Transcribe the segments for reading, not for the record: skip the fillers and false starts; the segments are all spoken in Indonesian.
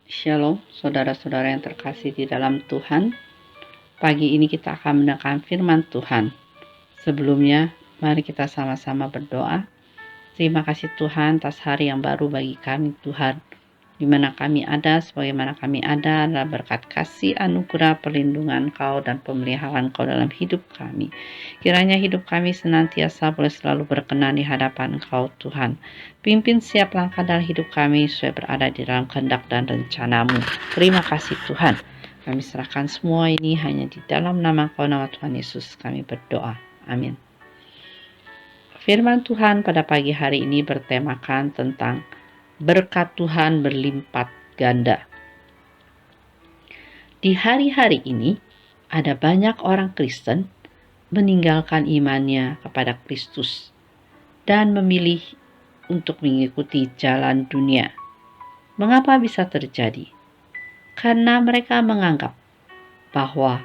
Shalom, saudara-saudara yang terkasih di dalam Tuhan. Pagi ini kita akan mendengarkan firman Tuhan. Sebelumnya, mari kita sama-sama berdoa. Terima kasih Tuhan atas hari yang baru bagi kami Tuhan. Di mana kami ada, sebagaimana kami ada adalah berkat kasih anugerah perlindungan Kau dan pemeliharaan Kau dalam hidup kami. Kiranya hidup kami senantiasa boleh selalu berkenan di hadapan Kau Tuhan. Pimpin setiap langkah dalam hidup kami supaya berada di dalam kehendak dan rencana-Mu. Terima kasih Tuhan. Kami serahkan semua ini hanya di dalam nama Kau, nama Tuhan Yesus kami berdoa. Amin. Firman Tuhan pada pagi hari ini bertemakan tentang berkat Tuhan berlipat ganda. Di hari-hari ini, ada banyak orang Kristen meninggalkan imannya kepada Kristus dan memilih untuk mengikuti jalan dunia. Mengapa bisa terjadi? Karena mereka menganggap bahwa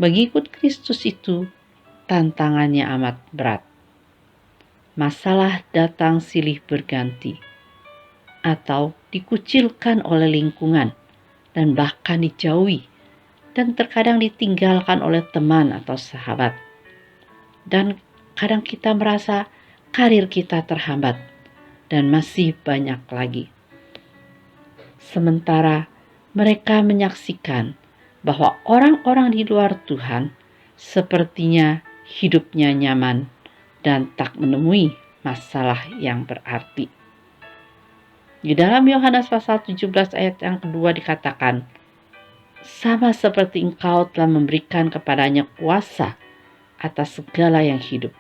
mengikut Kristus itu tantangannya amat berat. Masalah datang silih berganti, atau dikucilkan oleh lingkungan dan bahkan dijauhi dan terkadang ditinggalkan oleh teman atau sahabat. Dan kadang kita merasa karir kita terhambat dan masih banyak lagi. Sementara mereka menyaksikan bahwa orang-orang di luar Tuhan sepertinya hidupnya nyaman dan tak menemui masalah yang berarti. Di dalam Yohanes pasal 17 ayat yang kedua dikatakan, sama seperti engkau telah memberikan kepadanya kuasa atas segala yang hidup,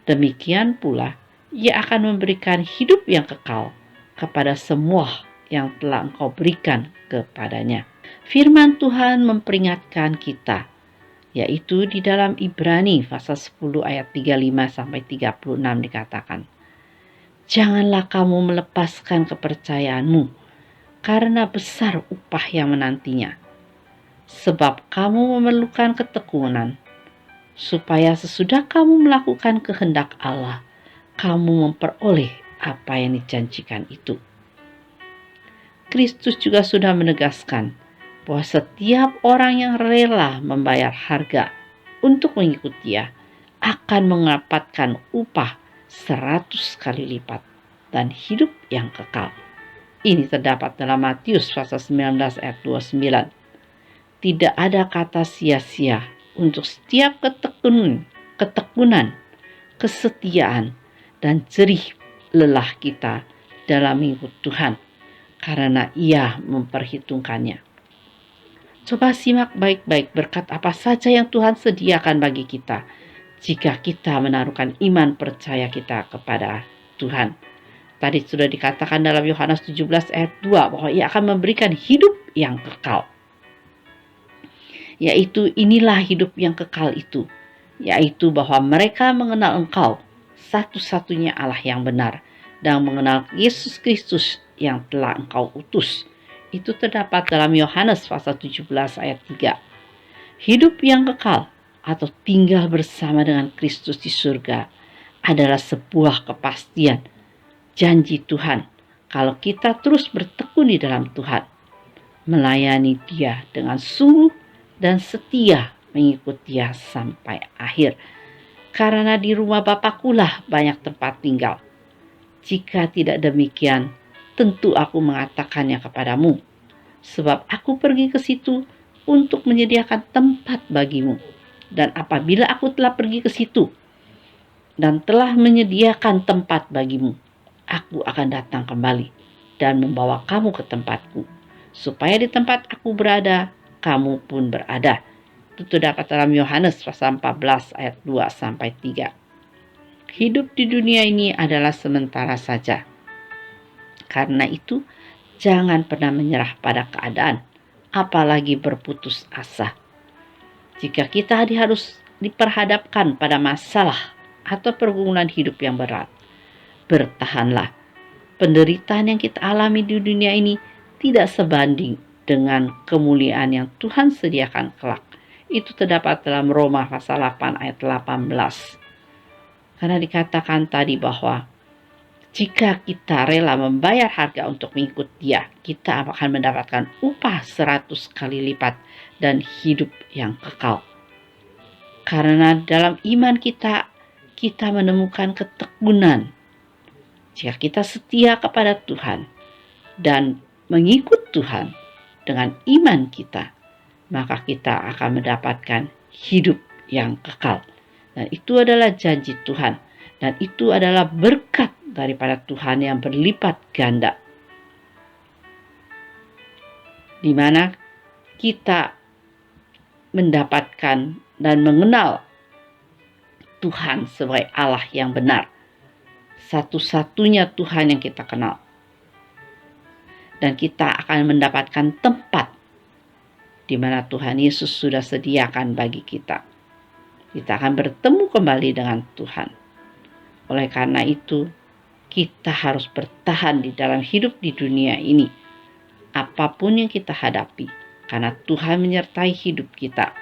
demikian pula ia akan memberikan hidup yang kekal kepada semua yang telah engkau berikan kepadanya. Firman Tuhan memperingatkan kita, yaitu di dalam Ibrani pasal 10 ayat 35-36 dikatakan, janganlah kamu melepaskan kepercayaanmu, karena besar upah yang menantinya. Sebab kamu memerlukan ketekunan, supaya sesudah kamu melakukan kehendak Allah, kamu memperoleh apa yang dijanjikan itu. Kristus juga sudah menegaskan bahwa setiap orang yang rela membayar harga untuk mengikut Dia akan mendapatkan upah 100 kali lipat dan hidup yang kekal. Ini terdapat dalam Matius pasal 19 ayat 29. Tidak ada kata sia-sia untuk setiap ketekunan, kesetiaan, dan jerih lelah kita dalam mengikut Tuhan, karena Ia memperhitungkannya. Coba simak baik-baik berkat apa saja yang Tuhan sediakan bagi kita jika kita menaruhkan iman percaya kita kepada Tuhan. Tadi sudah dikatakan dalam Yohanes 17 ayat 2 bahwa Ia akan memberikan hidup yang kekal. Yaitu inilah hidup yang kekal itu, yaitu bahwa mereka mengenal Engkau, satu-satunya Allah yang benar, dan mengenal Yesus Kristus yang telah Engkau utus. Itu terdapat dalam Yohanes pasal 17 ayat 3. Hidup yang kekal atau tinggal bersama dengan Kristus di surga adalah sebuah kepastian janji Tuhan kalau kita terus bertekun di dalam Tuhan, melayani Dia dengan sungguh dan setia mengikut Dia sampai akhir. Karena di rumah Bapakkulah banyak tempat tinggal. Jika tidak demikian, tentu aku mengatakannya kepadamu, sebab aku pergi ke situ untuk menyediakan tempat bagimu. Dan apabila aku telah pergi ke situ dan telah menyediakan tempat bagimu, aku akan datang kembali dan membawa kamu ke tempatku, supaya di tempat aku berada, kamu pun berada. Itu terdapat dalam Yohanes pasal 14 ayat 2-3. Hidup di dunia ini adalah sementara saja. Karena itu, jangan pernah menyerah pada keadaan, apalagi berputus asa. Jika kita harus diperhadapkan pada masalah atau pergumulan hidup yang berat, bertahanlah. Penderitaan yang kita alami di dunia ini tidak sebanding dengan kemuliaan yang Tuhan sediakan kelak. Itu terdapat dalam Roma pasal 8 ayat 18. Karena dikatakan tadi bahwa Jika kita rela membayar harga untuk mengikut Dia, kita akan mendapatkan upah 100 kali lipat dan hidup yang kekal. Karena dalam iman kita menemukan ketekunan. Jika kita setia kepada Tuhan dan mengikut Tuhan dengan iman kita, maka kita akan mendapatkan hidup yang kekal. Dan itu adalah janji Tuhan. Dan itu adalah berkat daripada Tuhan yang berlipat ganda. Di mana kita mendapatkan dan mengenal Tuhan sebagai Allah yang benar. Satu-satunya Tuhan yang kita kenal. Dan kita akan mendapatkan tempat di mana Tuhan Yesus sudah sediakan bagi kita. Kita akan bertemu kembali dengan Tuhan. Oleh karena itu, kita harus bertahan di dalam hidup di dunia ini. Apapun yang kita hadapi, karena Tuhan menyertai hidup kita.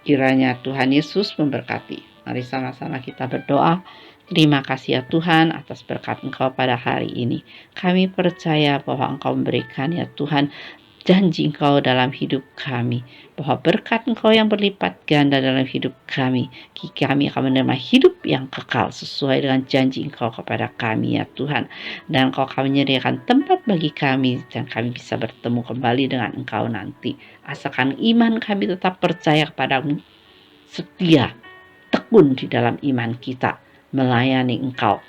Kiranya Tuhan Yesus memberkati. Mari sama-sama kita berdoa. Terima kasih ya Tuhan atas berkat Engkau pada hari ini. Kami percaya bahwa Engkau memberikan ya Tuhan janji Engkau dalam hidup kami, bahwa berkat Engkau yang berlipat ganda dalam hidup kami, kami akan menerima hidup yang kekal sesuai dengan janji Engkau kepada kami ya Tuhan. Dan Engkau akan menyediakan tempat bagi kami dan kami bisa bertemu kembali dengan Engkau nanti. Asalkan iman kami tetap percaya kepadamu, setia, tekun di dalam iman kita, melayani Engkau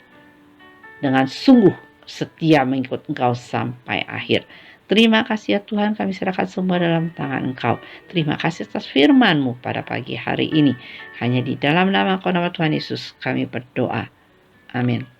dengan sungguh setia mengikut Engkau sampai akhir. Terima kasih ya Tuhan, kami serahkan semua dalam tangan Engkau. Terima kasih atas firman-Mu pada pagi hari ini. Hanya di dalam nama Tuhan Yesus kami berdoa. Amin.